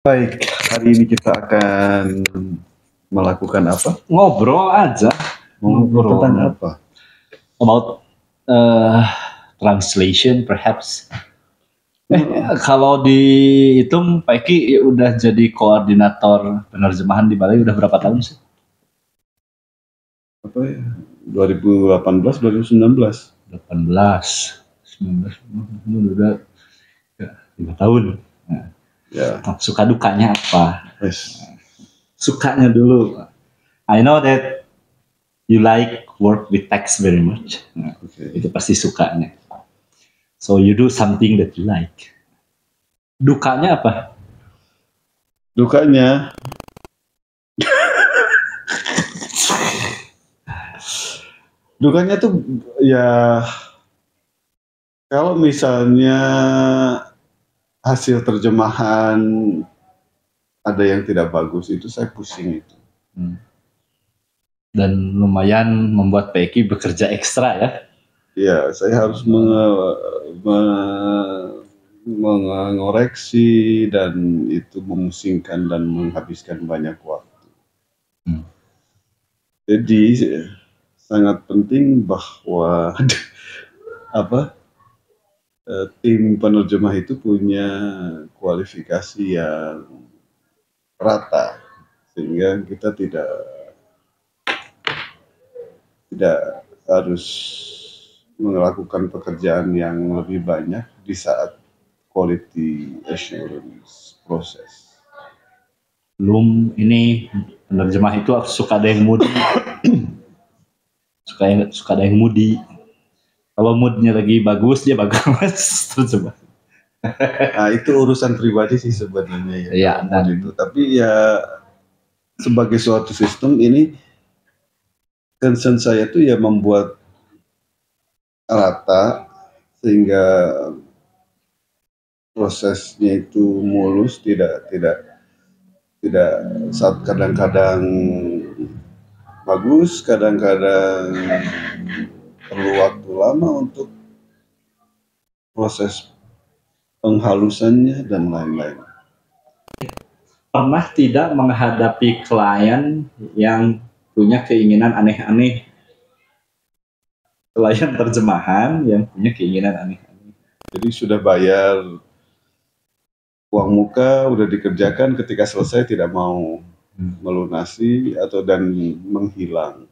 Baik, hari ini kita akan melakukan apa? Ngobrol aja. Ngobrol tentang apa? About translation perhaps. Kalau dihitung Pak Eki udah jadi koordinator penerjemahan di Bali udah berapa tahun sih? Apa ya? 2018, 2019. 18, 19, udah 5 tahun. Nah, Ya. suka dukanya apa? Yes. Sukanya dulu. I know that you like work with text very much. Nah, itu pasti sukanya. So you do something that you like. Dukanya apa? Dukanya dukanya tuh ya kalau misalnya hasil terjemahan ada yang tidak bagus itu saya pusing itu. Dan lumayan membuat Pak Eki bekerja ekstra ya. Ya, saya harus mengoreksi dan itu memusingkan dan menghabiskan banyak waktu. Jadi sangat penting bahwa tim penerjemah itu punya kualifikasi yang rata sehingga kita tidak harus melakukan pekerjaan yang lebih banyak di saat quality assurance proses. Belum ini penerjemah itu suka ada yang moody. suka ada yang moody. Kalau moodnya lagi bagus dia bagus terjemah. Nah itu urusan pribadi sih sebenarnya ya. Dan itu tapi ya sebagai suatu sistem ini concern saya tuh ya membuat rata sehingga prosesnya itu mulus, tidak saat kadang-kadang bagus, kadang-kadang perlu waktu lama untuk proses penghalusannya dan lain-lain. Pernah tidak menghadapi klien yang punya keinginan aneh-aneh? Klien terjemahan yang punya keinginan aneh-aneh. Jadi sudah bayar uang muka, udah dikerjakan, ketika selesai tidak mau melunasi atau dan menghilang.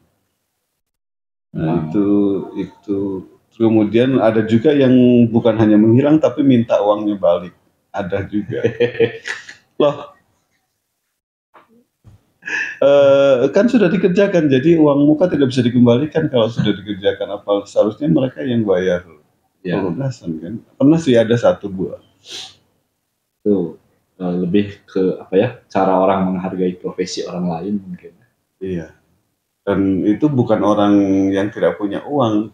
Nah, itu kemudian ada juga yang bukan hanya menghilang tapi minta uangnya balik. Ada juga. Loh, kan sudah dikerjakan, jadi uang muka tidak bisa dikembalikan kalau sudah dikerjakan. Apa seharusnya mereka yang bayar pelunasan kan? Pernah sih ada 1 buah. Itu lebih ke apa ya? Cara orang menghargai profesi orang lain mungkin. Iya. Dan itu bukan orang yang tidak punya uang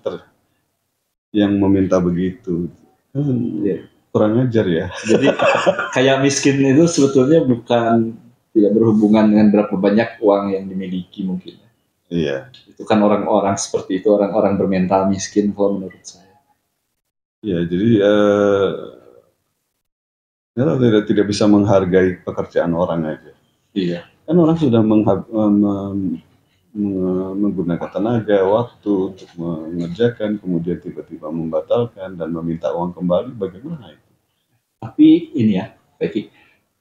yang meminta begitu. Kurang ajar ya. Jadi kayak miskin itu sebetulnya bukan tidak berhubungan dengan berapa banyak uang yang dimiliki mungkin. Iya. Itu kan orang-orang seperti itu, orang-orang bermental miskin kalau menurut saya. Iya, jadi tidak bisa menghargai pekerjaan orang aja. Iya. Kan orang sudah menggunakan tenaga, waktu untuk mengerjakan, kemudian tiba-tiba membatalkan dan meminta uang kembali, bagaimana itu? Tapi ini ya, Pak Eki,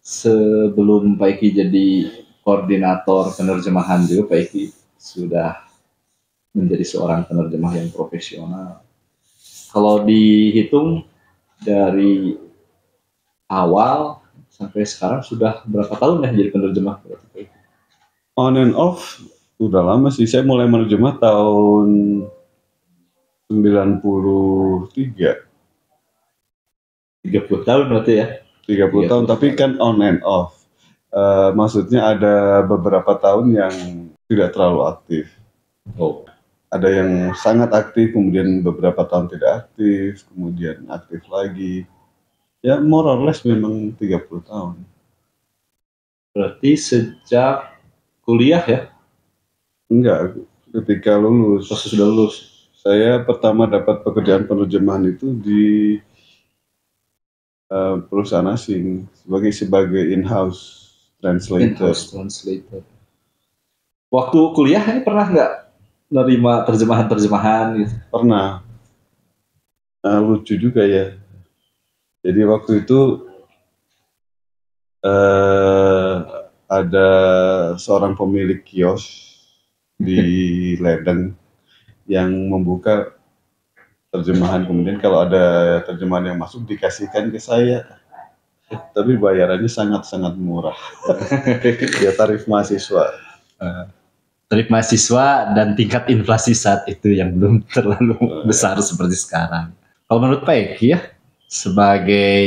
sebelum Pak Eki jadi koordinator penerjemahan juga, Pak Eki sudah menjadi seorang penerjemah yang profesional. Kalau dihitung dari awal sampai sekarang sudah berapa tahun ya jadi penerjemah? On and off udah lama sih. Saya mulai menerjemah tahun 93. 30 tahun berarti ya? 30 tahun, tapi kan on and off. Maksudnya ada beberapa tahun yang tidak terlalu aktif. Ada yang sangat aktif, kemudian beberapa tahun tidak aktif, kemudian aktif lagi. Ya more or less memang 30 tahun. Berarti sejak kuliah ya? Enggak, ketika lulus. Sudah lulus. Saya pertama dapat pekerjaan penerjemahan itu di perusahaan asing sebagai in-house translator. In-house translator. Waktu kuliah ini pernah nggak nerima terjemahan gitu? Pernah. Lucu juga ya. Jadi waktu itu ada seorang pemilik kios di Ledeng yang membuka terjemahan, kemudian kalau ada terjemahan yang masuk dikasihkan ke saya, tapi bayarannya sangat-sangat murah. Ya tarif mahasiswa. Tarif mahasiswa dan tingkat inflasi saat itu yang belum terlalu besar seperti sekarang. Kalau menurut Pak Eki ya, sebagai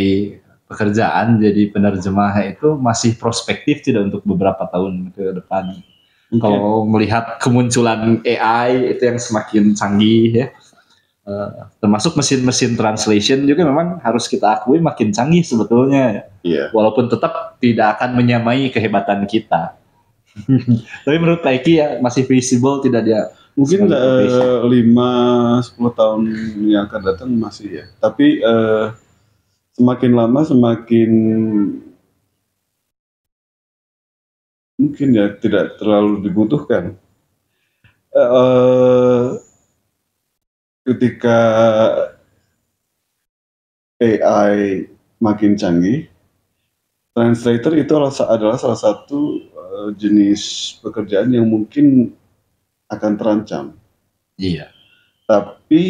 pekerjaan jadi penerjemah itu masih prospektif tidak untuk beberapa tahun ke depan? Okay. Kalau melihat kemunculan AI itu yang semakin canggih ya, termasuk mesin-mesin translation juga memang harus kita akui makin canggih sebetulnya. Yeah. Walaupun tetap tidak akan menyamai kehebatan kita. Tapi menurut Pak Eki ya masih visible tidak dia? Mungkin 5-10 tahun yang akan datang masih ya. Tapi semakin lama semakin mungkin ya tidak terlalu dibutuhkan. Ketika AI makin canggih, translator itu adalah salah satu jenis pekerjaan yang mungkin akan terancam. Iya. Tapi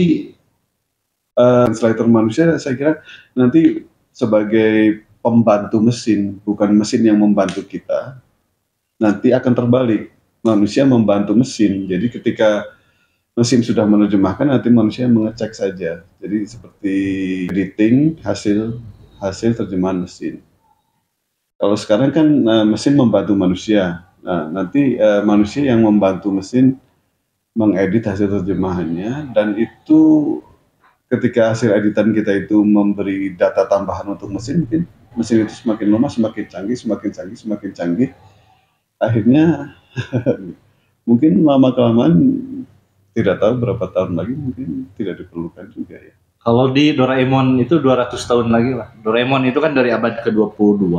translator manusia saya kira nanti sebagai pembantu mesin, bukan mesin yang membantu kita. Nanti akan terbalik, manusia membantu mesin. Jadi ketika mesin sudah menerjemahkan, nanti manusia mengecek saja. Jadi seperti editing hasil terjemahan mesin. Kalau sekarang kan mesin membantu manusia. Nah, nanti manusia yang membantu mesin mengedit hasil terjemahannya, dan itu ketika hasil editan kita itu memberi data tambahan untuk mesin, mungkin mesin itu semakin lama semakin canggih. Akhirnya mungkin lama-kelamaan tidak tahu berapa tahun lagi mungkin tidak diperlukan juga ya. Kalau di Doraemon itu 200 tahun lagi lah. Doraemon itu kan dari abad ke-22.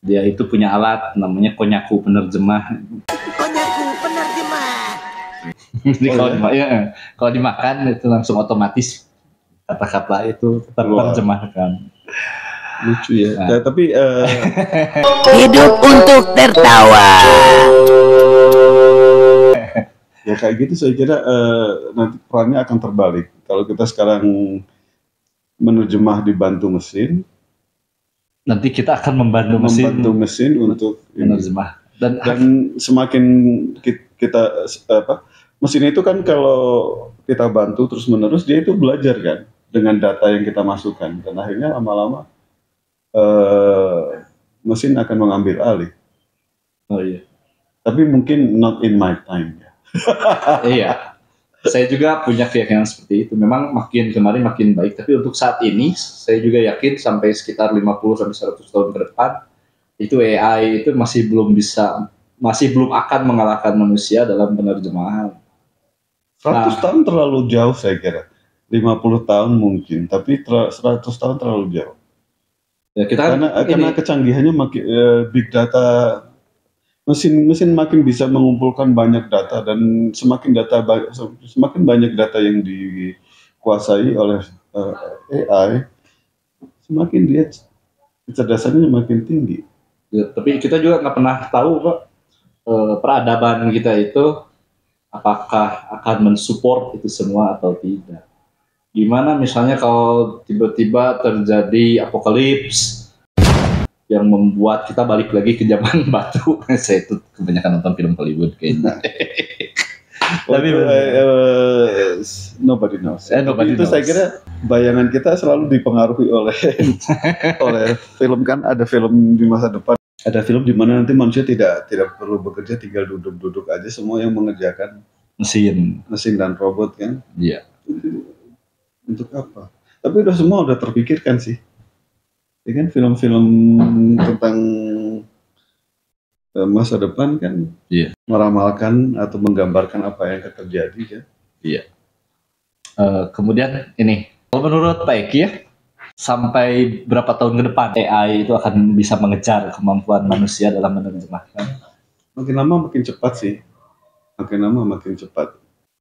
Dia itu punya alat namanya Konyaku penerjemah. Konyaku penerjemah. Jadi kalau dimakan itu langsung otomatis kata-kata itu terjemahkan. Lucu ya. Nah, tapi hidup untuk tertawa. Ya kayak gitu saya kira nanti perannya akan terbalik. Kalau kita sekarang menerjemah dibantu mesin, nanti kita akan membantu mesin untuk menerjemah. Dan semakin kita mesin itu kan kalau kita bantu terus menerus dia itu belajar kan dengan data yang kita masukkan, dan akhirnya lama-lama mesin akan mengambil alih. Oh iya. Tapi mungkin not in my time ya. Iya. Saya juga punya keyakinan seperti itu. Memang makin kemarin makin baik, tapi untuk saat ini saya juga yakin sampai sekitar 50-100 tahun ke depan itu AI itu masih belum akan mengalahkan manusia dalam penerjemahan. 100 tahun terlalu jauh saya kira. 50 tahun mungkin, tapi 100 tahun terlalu jauh. Ya, karena kecanggihannya makin big data, mesin makin bisa mengumpulkan banyak data, dan semakin banyak data yang dikuasai oleh AI, semakin dia kecerdasannya makin tinggi. Ya, tapi kita juga nggak pernah tahu kok peradaban kita itu apakah akan mensupport itu semua atau tidak. Gimana misalnya kalau tiba-tiba terjadi apokalips yang membuat kita balik lagi ke zaman batu. Saya itu kebanyakan nonton film Hollywood kayaknya. Tapi nobody knows. Itu saya kira bayangan kita selalu dipengaruhi oleh film, kan ada film di masa depan. Ada film di mana nanti manusia tidak perlu bekerja, tinggal duduk-duduk aja, semua yang mengerjakan mesin dan robot kan. Iya. Untuk apa? Tapi semua udah terpikirkan sih. Ya kan, film-film tentang masa depan kan meramalkan atau menggambarkan apa yang akan terjadi kan. Iya. Kemudian ini, kalau menurut Pak Eki ya, sampai berapa tahun ke depan AI itu akan bisa mengejar kemampuan manusia dalam menerjemahkan? Makin lama makin cepat sih. Makin lama makin cepat.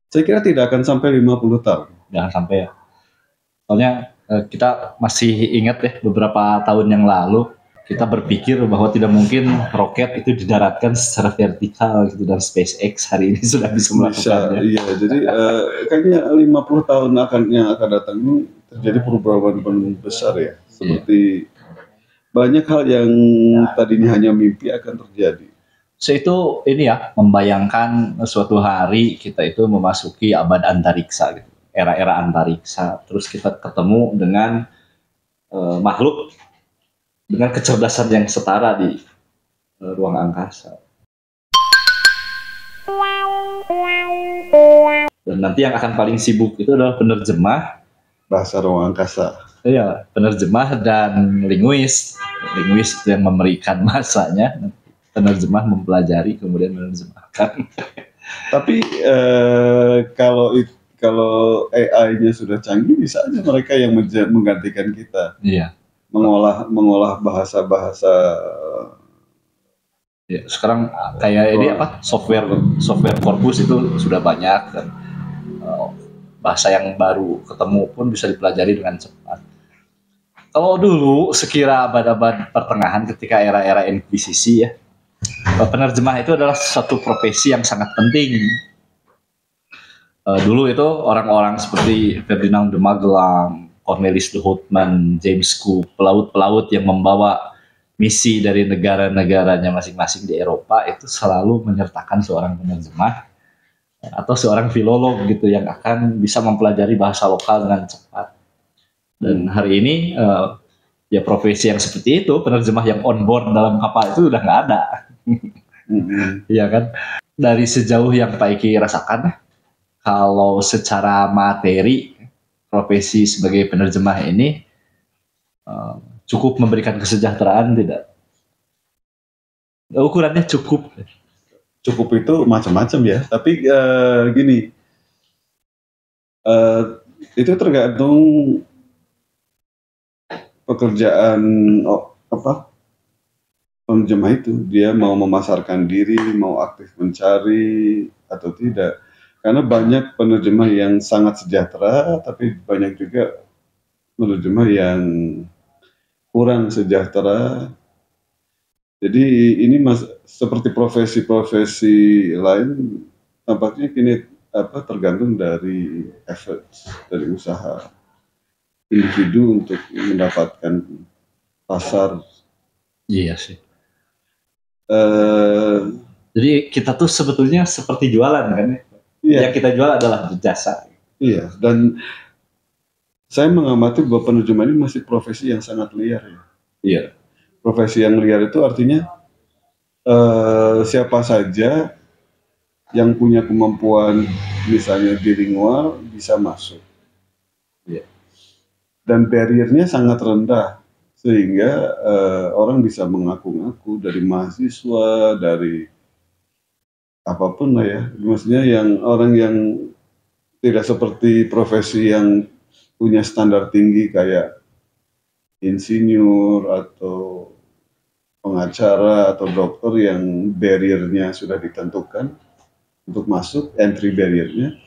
Saya kira tidak akan sampai 50 tahun. Jangan sampai ya. Soalnya kita masih ingat ya beberapa tahun yang lalu kita berpikir bahwa tidak mungkin roket itu didaratkan secara vertikal gitu, dan SpaceX hari ini sudah bisa melakukannya. Iya, jadi kayaknya 50 tahun yang akan datang ini terjadi perubahan besar ya. Seperti banyak hal yang tadinya hanya mimpi akan terjadi. So itu ini ya, membayangkan suatu hari kita itu memasuki abad antariksa gitu, era-era antariksa, terus kita ketemu dengan makhluk dengan kecerdasan yang setara di ruang angkasa. Dan nanti yang akan paling sibuk itu adalah penerjemah bahasa ruang angkasa. Iya, penerjemah dan linguis. Linguis yang memberikan masanya, penerjemah mempelajari kemudian menerjemahkan. Tapi kalau AI-nya sudah canggih, bisa aja mereka yang menggantikan kita. Iya. Mengolah bahasa-bahasa. Ya, sekarang kayak ini apa? Software korpus itu sudah banyak, dan bahasa yang baru ketemu pun bisa dipelajari dengan cepat. Kalau dulu sekira abad-abad pertengahan ketika era-era Inquisisi ya, penerjemah itu adalah satu profesi yang sangat penting. Dulu itu orang-orang seperti Ferdinand de Magellan, Cornelis de Houtman, James Cook, pelaut-pelaut yang membawa misi dari negara-negaranya masing-masing di Eropa itu selalu menyertakan seorang penerjemah atau seorang filolog gitu yang akan bisa mempelajari bahasa lokal dengan cepat. Dan hari ini ya profesi yang seperti itu, penerjemah yang on board dalam kapal itu udah nggak ada. Iya kan? Dari sejauh yang Pak Iki rasakan, kalau secara materi profesi sebagai penerjemah ini cukup memberikan kesejahteraan tidak? Ukurannya cukup. Cukup itu macam-macam ya. Tapi gini, itu tergantung pekerjaan penerjemah itu. Dia mau memasarkan diri, mau aktif mencari atau tidak. Karena banyak penerjemah yang sangat sejahtera, tapi banyak juga penerjemah yang kurang sejahtera. Jadi ini seperti profesi-profesi lain, tampaknya kini tergantung dari effort, dari usaha individu untuk mendapatkan pasar. Iya sih. Jadi kita tuh sebetulnya seperti jualan kan? Iya. Yang kita jual adalah jasa. Iya, dan saya mengamati bahwa penerjemah ini masih profesi yang sangat liar ya. Iya. Profesi yang liar itu artinya siapa saja yang punya kemampuan misalnya bilingual bisa masuk. Iya. Dan barriernya sangat rendah sehingga orang bisa mengaku-ngaku, dari mahasiswa, dari apapun lah ya. Maksudnya yang orang yang tidak seperti profesi yang punya standar tinggi kayak insinyur atau pengacara atau dokter yang barriernya sudah ditentukan untuk masuk, entry barriernya.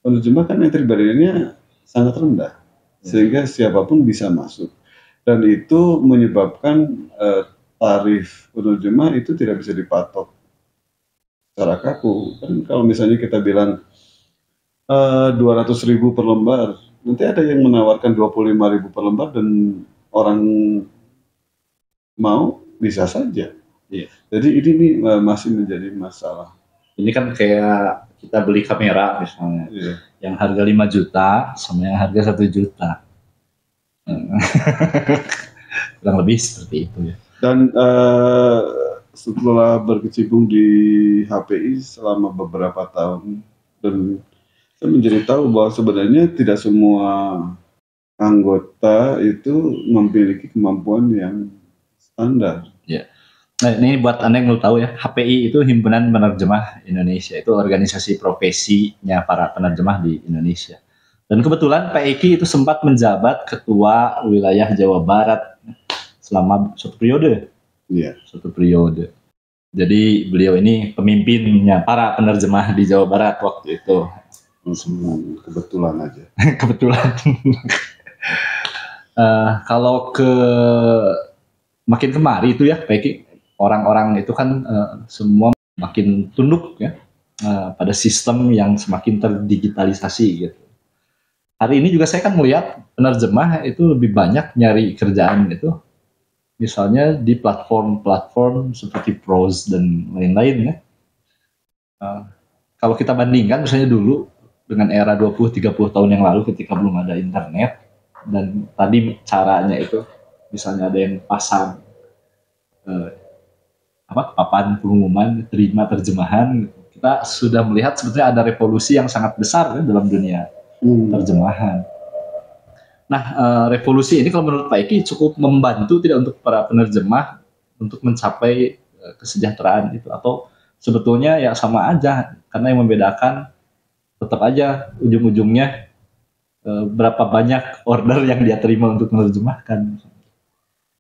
Penerjemah kan entry barriernya sangat rendah sehingga siapapun bisa masuk, dan itu menyebabkan tarif penerjemah itu tidak bisa dipatok secara kaku. Kan kalau misalnya kita bilang 200.000 per lembar, nanti ada yang menawarkan 25.000 per lembar dan orang mau, bisa saja. Iya. Jadi ini masih menjadi masalah. Ini kan kayak kita beli kamera misalnya, Iya. Yang harga 5 juta sama yang harga 1 juta. Kurang lebih seperti itu ya. Dan setelah berkecimpung di HPI selama beberapa tahun, dan saya menjadi tahu bahwa sebenarnya tidak semua anggota itu memiliki kemampuan yang standar. Ya. Nah, ini buat Anda yang belum tahu ya, HPI itu Himpunan Penerjemah Indonesia, itu organisasi profesinya para penerjemah di Indonesia. Dan kebetulan Pak Eki itu sempat menjabat ketua wilayah Jawa Barat selama satu periode. Iya. Satu periode. Jadi beliau ini pemimpinnya para penerjemah di Jawa Barat waktu itu. Kebetulan aja. Kebetulan. Kalau makin kemari itu ya, Pak Eki, orang-orang itu kan semua makin tunduk ya pada sistem yang semakin terdigitalisasi gitu. Hari ini juga saya kan melihat penerjemah itu lebih banyak nyari kerjaan itu, misalnya di platform-platform seperti Prose dan lain-lain ya. Kalau kita bandingkan misalnya dulu dengan era 20-30 tahun yang lalu ketika belum ada internet, dan tadi caranya itu misalnya ada yang pasang papan pengumuman terima terjemahan, kita sudah melihat sebetulnya ada revolusi yang sangat besar ya, dalam dunia terjemahan. Nah, revolusi ini kalau menurut Pak Eki cukup membantu tidak untuk para penerjemah untuk mencapai kesejahteraan itu, atau sebetulnya ya sama aja, karena yang membedakan tetap aja ujung-ujungnya berapa banyak order yang dia terima untuk menerjemahkan.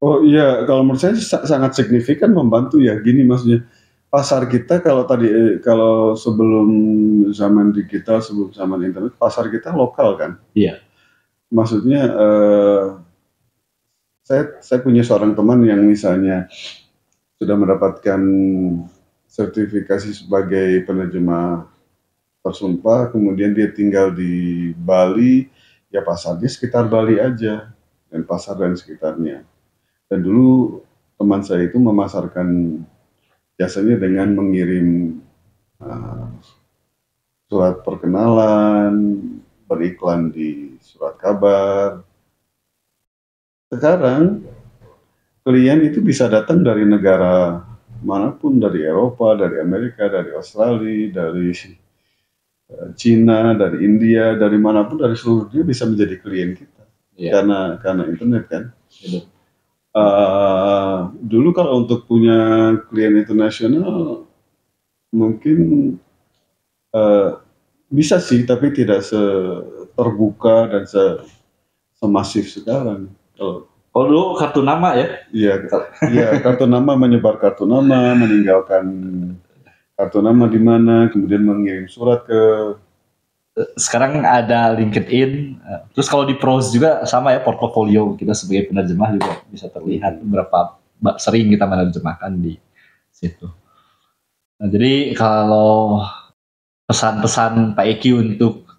Oh iya, kalau menurut saya sangat signifikan membantu ya. Gini maksudnya, pasar kita kalau sebelum zaman digital, sebelum zaman internet, pasar kita lokal kan. Iya. Maksudnya saya punya seorang teman yang misalnya sudah mendapatkan sertifikasi sebagai penerjemah tersumpah, kemudian dia tinggal di Bali, ya pasarnya sekitar Bali aja, dan pasar dan sekitarnya. Dan dulu teman saya itu memasarkan jasanya dengan mengirim surat perkenalan, beriklan di surat kabar. Sekarang klien itu bisa datang dari negara manapun, dari Eropa, dari Amerika, dari Australia, dari Cina, dari India, dari manapun, dari seluruh dunia bisa menjadi klien kita. Yeah. Karena internet kan. Yeah. Dulu kalau untuk punya klien internasional mungkin bisa sih, tapi tidak terbuka dan semasif sekarang. Kalau dulu kartu nama ya? Iya, kartu nama, menyebar kartu nama, meninggalkan kartu nama di mana, kemudian mengirim surat ke. Sekarang ada LinkedIn, terus kalau di Prose juga sama ya, portofolio kita sebagai penerjemah juga bisa terlihat berapa sering kita menerjemahkan di situ. Nah, jadi kalau pesan-pesan Pak Eki untuk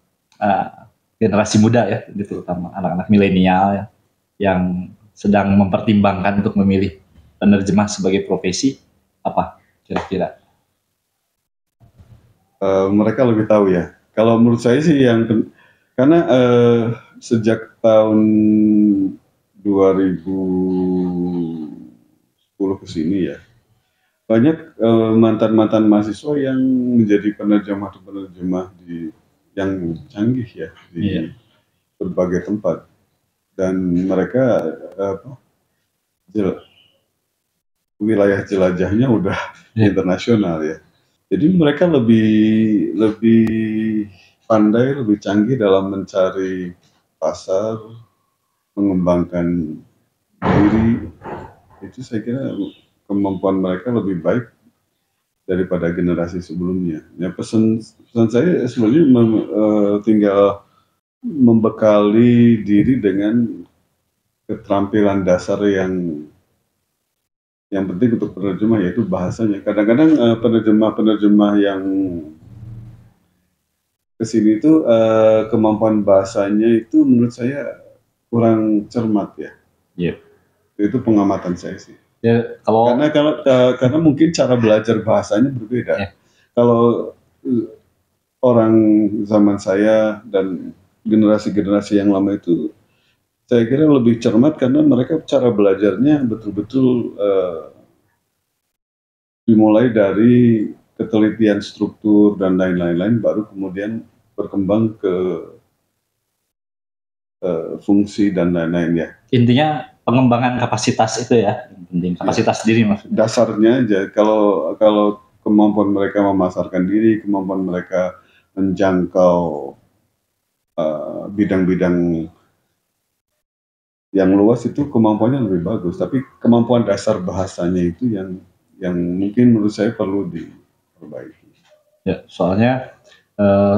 generasi muda ya, terutama anak-anak milenial ya, yang sedang mempertimbangkan untuk memilih penerjemah sebagai profesi, apa kira-kira? Mereka lebih tahu ya. Kalau menurut saya sih karena sejak tahun 2010 ke sini ya, banyak mantan-mantan mahasiswa yang menjadi penerjemah yang canggih ya di berbagai tempat, dan mereka wilayah jelajahnya udah internasional ya. Jadi mereka lebih pandai, lebih canggih dalam mencari pasar, mengembangkan diri. Itu saya kira kemampuan mereka lebih baik daripada generasi sebelumnya. Ya, pesan saya sebenarnya tinggal membekali diri dengan keterampilan dasar yang penting untuk penerjemah, yaitu bahasanya. Kadang-kadang penerjemah yang kesini itu kemampuan bahasanya itu menurut saya kurang cermat ya. Yep. Itu pengamatan saya sih. Ya, karena mungkin cara belajar bahasanya berbeda. Yeah. Kalau orang zaman saya dan generasi-generasi yang lama itu, saya kira lebih cermat karena mereka cara belajarnya betul-betul dimulai dari ketelitian struktur dan lain-lain, baru kemudian berkembang ke fungsi dan lain-lain ya. Intinya pengembangan kapasitas itu ya, penting kapasitas diri maksudnya. Dasarnya aja, kalau kemampuan mereka memasarkan diri, kemampuan mereka menjangkau bidang-bidang yang luas itu kemampuannya lebih bagus, tapi kemampuan dasar bahasanya itu yang mungkin menurut saya perlu diperbaiki. Ya, soalnya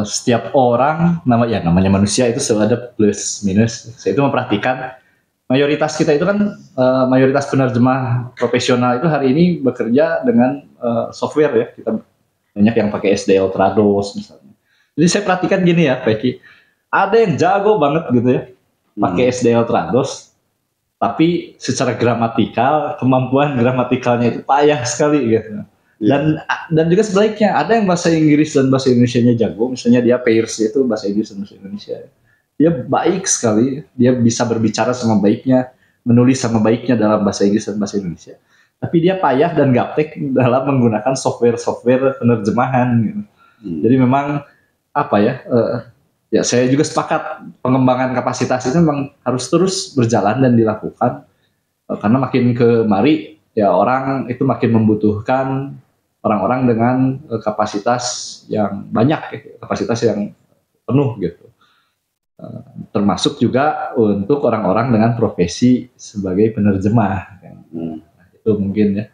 setiap orang namanya manusia itu selalu ada plus minus. Saya itu memperhatikan mayoritas kita itu kan mayoritas penerjemah profesional itu hari ini bekerja dengan software ya. Kita banyak yang pakai SDL Trados misalnya. Jadi saya perhatikan gini ya, Peki. Ada yang jago banget gitu ya, pakai SDL Trados, tapi secara gramatikal, kemampuan gramatikalnya itu payah sekali gitu. Dan juga sebaliknya, ada yang bahasa Inggris dan bahasa Indonesianya jago, misalnya dia pairs itu bahasa Inggris dan bahasa Indonesia. Dia baik sekali, dia bisa berbicara sama baiknya, menulis sama baiknya dalam bahasa Inggris dan bahasa Indonesia. Tapi dia payah dan gaptek dalam menggunakan software penerjemahan gitu. Jadi memang apa ya? Ya saya juga sepakat pengembangan kapasitas itu memang harus terus berjalan dan dilakukan karena makin kemari ya orang itu makin membutuhkan orang-orang dengan kapasitas yang banyak, kapasitas yang penuh gitu. Termasuk juga untuk orang-orang dengan profesi sebagai penerjemah. Itu mungkin ya.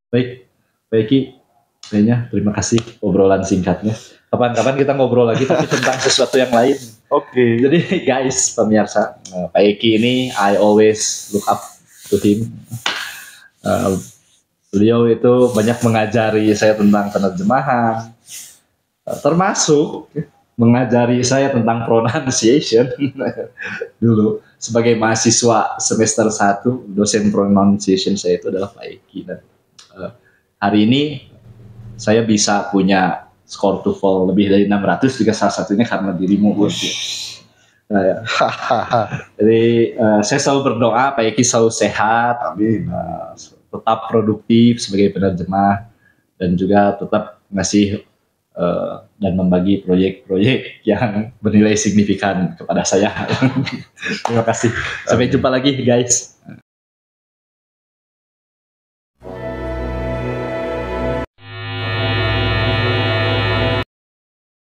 Baik, Pak Eki, kayaknya terima kasih obrolan singkatnya. Kapan-kapan kita ngobrol lagi tapi tentang sesuatu yang lain. Oke. Jadi guys, pemirsa, Pak Eki ini I always look up to him. Beliau itu banyak mengajari saya tentang penerjemahan, termasuk mengajari saya tentang pronunciation dulu. Sebagai mahasiswa semester 1, dosen pronunciation saya itu adalah Pak Eki. Dan hari ini saya bisa punya skor TOEFL lebih dari 600 juga salah satunya karena dirimu. Nah, ya. Jadi saya selalu berdoa Pak Eki selalu sehat, amin, tetap produktif sebagai penerjemah dan juga tetap ngasih dan membagi proyek-proyek yang bernilai signifikan kepada saya. Terima kasih. Sampai jumpa lagi guys.